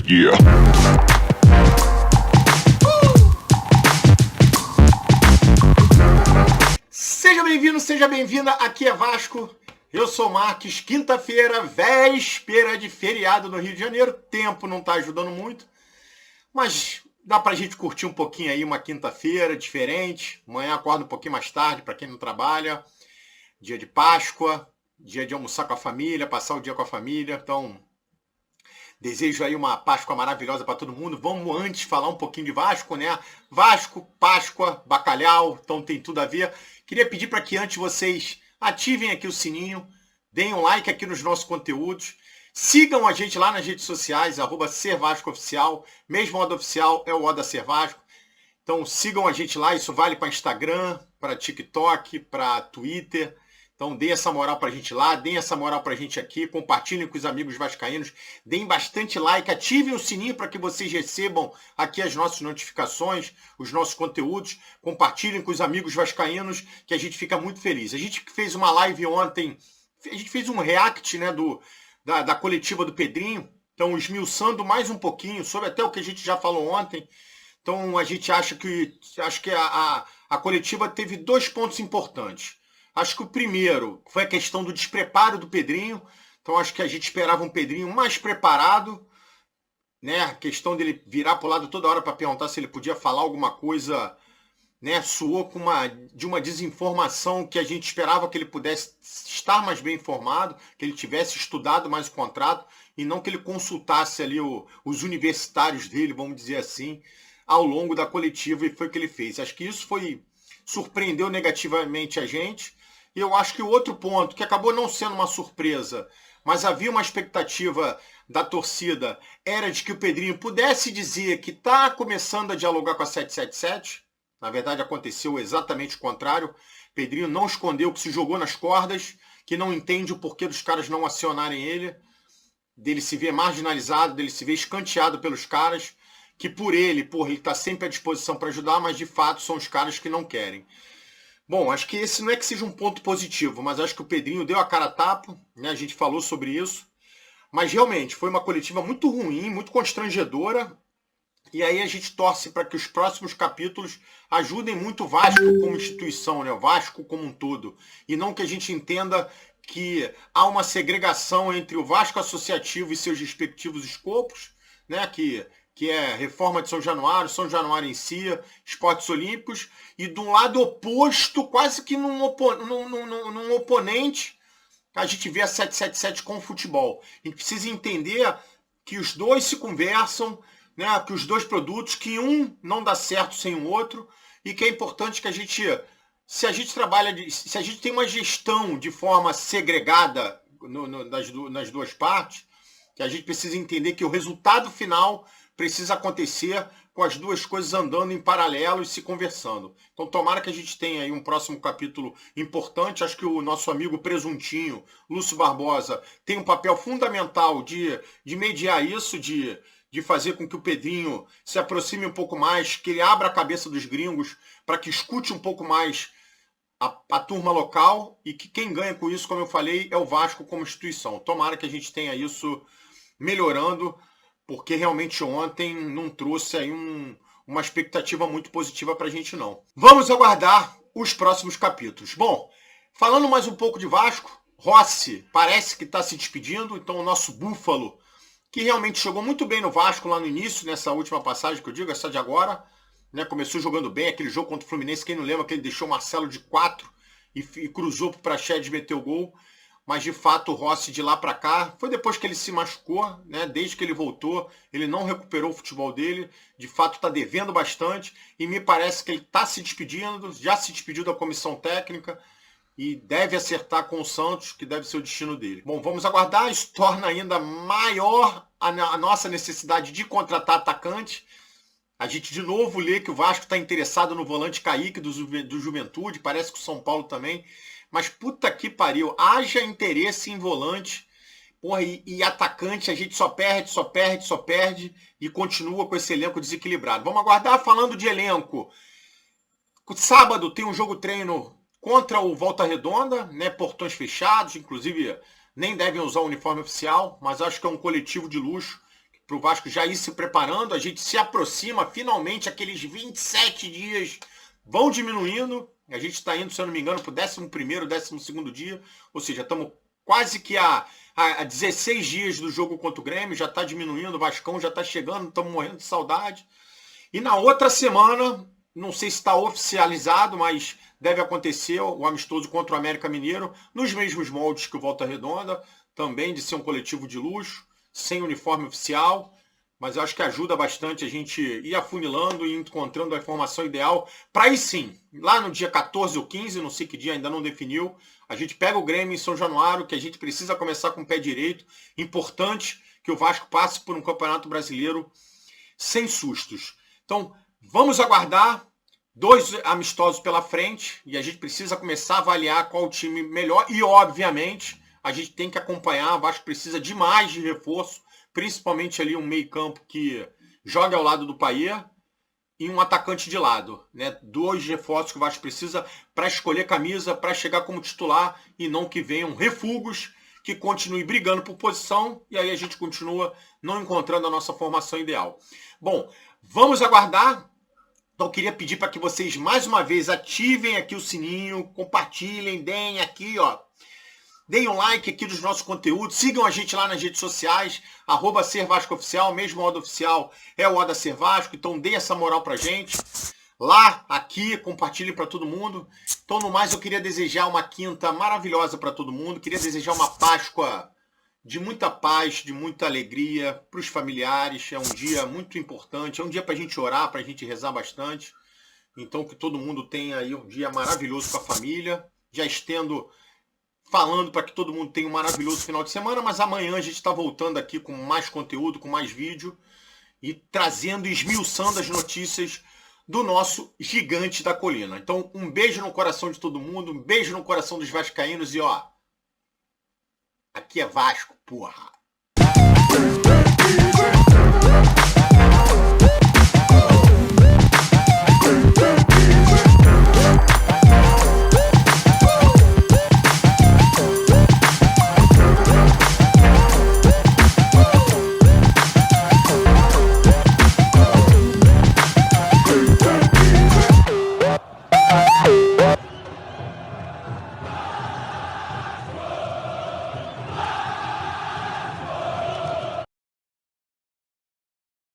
Yeah. Seja bem-vindo, seja bem-vinda, aqui é Vasco, eu sou o Marques, quinta-feira, véspera de feriado no Rio de Janeiro, tempo não tá ajudando muito, mas dá pra gente curtir um pouquinho aí uma quinta-feira diferente, amanhã acorda um pouquinho mais tarde pra quem não trabalha, dia de Páscoa, dia de almoçar com a família, passar o dia com a família, então desejo aí uma Páscoa maravilhosa para todo mundo. Vamos antes falar um pouquinho de Vasco, né? Vasco, Páscoa, bacalhau, então tem tudo a ver. Queria pedir para que antes vocês ativem aqui o sininho, deem um like aqui nos nossos conteúdos, sigam a gente lá nas redes sociais, @SerVascoOficial, mesmo Oda Oficial é o Oda Ser Vasco. Então sigam a gente lá, isso vale para Instagram, para TikTok, para Twitter. Então deem essa moral pra gente lá, deem essa moral pra gente aqui, compartilhem com os amigos vascaínos, deem bastante like, ativem o sininho para que vocês recebam aqui as nossas notificações, os nossos conteúdos, compartilhem com os amigos vascaínos, que a gente fica muito feliz. A gente fez uma live ontem, a gente fez um react, né, da coletiva do Pedrinho, então esmiuçando mais um pouquinho sobre até o que a gente já falou ontem. Então a gente acha que a coletiva teve dois pontos importantes. Acho que o primeiro foi a questão do despreparo do Pedrinho. Então acho que a gente esperava um Pedrinho mais preparado, né? A questão dele virar para o lado toda hora para perguntar se ele podia falar alguma coisa, né? Soou de uma desinformação que a gente esperava que ele pudesse estar mais bem informado, que ele tivesse estudado mais o contrato e não que ele consultasse ali os universitários dele, vamos dizer assim, ao longo da coletiva, e foi o que ele fez. Acho que isso surpreendeu negativamente a gente. E eu acho que o outro ponto, que acabou não sendo uma surpresa, mas havia uma expectativa da torcida, era de que o Pedrinho pudesse dizer que está começando a dialogar com a 777. Na verdade, aconteceu exatamente o contrário. Pedrinho não escondeu que se jogou nas cordas, que não entende o porquê dos caras não acionarem ele, dele se ver marginalizado, dele se ver escanteado pelos caras, que ele está sempre à disposição para ajudar, mas de fato são os caras que não querem. Bom, acho que esse não é que seja um ponto positivo, mas acho que o Pedrinho deu a cara a tapa, né? A gente falou sobre isso, mas realmente foi uma coletiva muito ruim, muito constrangedora, e aí a gente torce para que os próximos capítulos ajudem muito o Vasco como instituição, né? O Vasco como um todo, e não que a gente entenda que há uma segregação entre o Vasco associativo e seus respectivos escopos, né? Que é reforma de São Januário em si, esportes olímpicos, e de um lado oposto, quase que num oponente, a gente vê a 777 com o futebol. A gente precisa entender que os dois se conversam, né, que os dois produtos, que um não dá certo sem o outro, e que é importante que se a gente tem uma gestão de forma segregada nas duas partes, que a gente precisa entender que o resultado final precisa acontecer com as duas coisas andando em paralelo e se conversando. Então tomara que a gente tenha aí um próximo capítulo importante. Acho que o nosso amigo presuntinho, Lúcio Barbosa, tem um papel fundamental de mediar isso, de fazer com que o Pedrinho se aproxime um pouco mais, que ele abra a cabeça dos gringos para que escute um pouco mais a turma local, e que quem ganha com isso, como eu falei, é o Vasco como instituição. Tomara que a gente tenha isso melhorando, porque realmente ontem não trouxe aí uma expectativa muito positiva para a gente, não. Vamos aguardar os próximos capítulos. Bom, falando mais um pouco de Vasco, Rossi parece que está se despedindo, então o nosso Búfalo, que realmente jogou muito bem no Vasco lá no início, nessa última passagem que eu digo, essa de agora, né, começou jogando bem, aquele jogo contra o Fluminense, quem não lembra que ele deixou o Marcelo de 4 e cruzou para o Praxedes meter o gol. Mas de fato o Rossi de lá para cá, foi depois que ele se machucou, né? Desde que ele voltou, ele não recuperou o futebol dele, de fato está devendo bastante, e me parece que ele está se despedindo, já se despediu da comissão técnica e deve acertar com o Santos, que deve ser o destino dele. Bom, vamos aguardar, isso torna ainda maior a nossa necessidade de contratar atacante. A gente de novo lê que o Vasco está interessado no volante Kaique do Juventude, parece que o São Paulo também. Mas puta que pariu, haja interesse em volante, porra, e atacante, a gente só perde e continua com esse elenco desequilibrado. Vamos aguardar. Falando de elenco, sábado tem um jogo treino contra o Volta Redonda, né, portões fechados, inclusive nem devem usar o uniforme oficial, mas acho que é um coletivo de luxo, para o Vasco já ir se preparando. A gente se aproxima, finalmente, aqueles 27 dias vão diminuindo. A gente está indo, se eu não me engano, para o 11º, 12º dia. Ou seja, estamos quase que a 16 dias do jogo contra o Grêmio. Já está diminuindo, o Vascão já está chegando, estamos morrendo de saudade. E na outra semana, não sei se está oficializado, mas deve acontecer o amistoso contra o América Mineiro, nos mesmos moldes que o Volta Redonda, também de ser um coletivo de luxo, sem uniforme oficial, mas eu acho que ajuda bastante a gente ir afunilando e encontrando a informação ideal, para aí sim, lá no dia 14 ou 15, não sei que dia, ainda não definiu, a gente pega o Grêmio em São Januário, que a gente precisa começar com o pé direito, importante que o Vasco passe por um Campeonato Brasileiro sem sustos. Então, vamos aguardar 2 amistosos pela frente e a gente precisa começar a avaliar qual o time melhor e, obviamente, a gente tem que acompanhar. O Vasco precisa demais de reforço, principalmente ali um meio-campo que joga ao lado do Payet e um atacante de lado, né? 2 reforços que o Vasco precisa para escolher camisa, para chegar como titular e não que venham refugos que continue brigando por posição e aí a gente continua não encontrando a nossa formação ideal. Bom, vamos aguardar. Então, eu queria pedir para que vocês, mais uma vez, ativem aqui o sininho, compartilhem, deem aqui, ó. Deem um like aqui dos nossos conteúdos. Sigam a gente lá nas redes sociais, @SerVascoOficial, mesmo o Oda Oficial é o Oda Ser Vasco. Então, deem essa moral pra gente. Lá, aqui, compartilhem para todo mundo. Então, no mais, eu queria desejar uma quinta maravilhosa para todo mundo. Queria desejar uma Páscoa de muita paz, de muita alegria para os familiares. É um dia muito importante, é um dia para a gente orar, para a gente rezar bastante. Então que todo mundo tenha aí um dia maravilhoso com a família. Já estendo falando para que todo mundo tenha um maravilhoso final de semana, mas amanhã a gente está voltando aqui com mais conteúdo, com mais vídeo e trazendo, esmiuçando as notícias do nosso gigante da colina. Então um beijo no coração de todo mundo, um beijo no coração dos vascaínos e ó, aqui é Vasco, porra!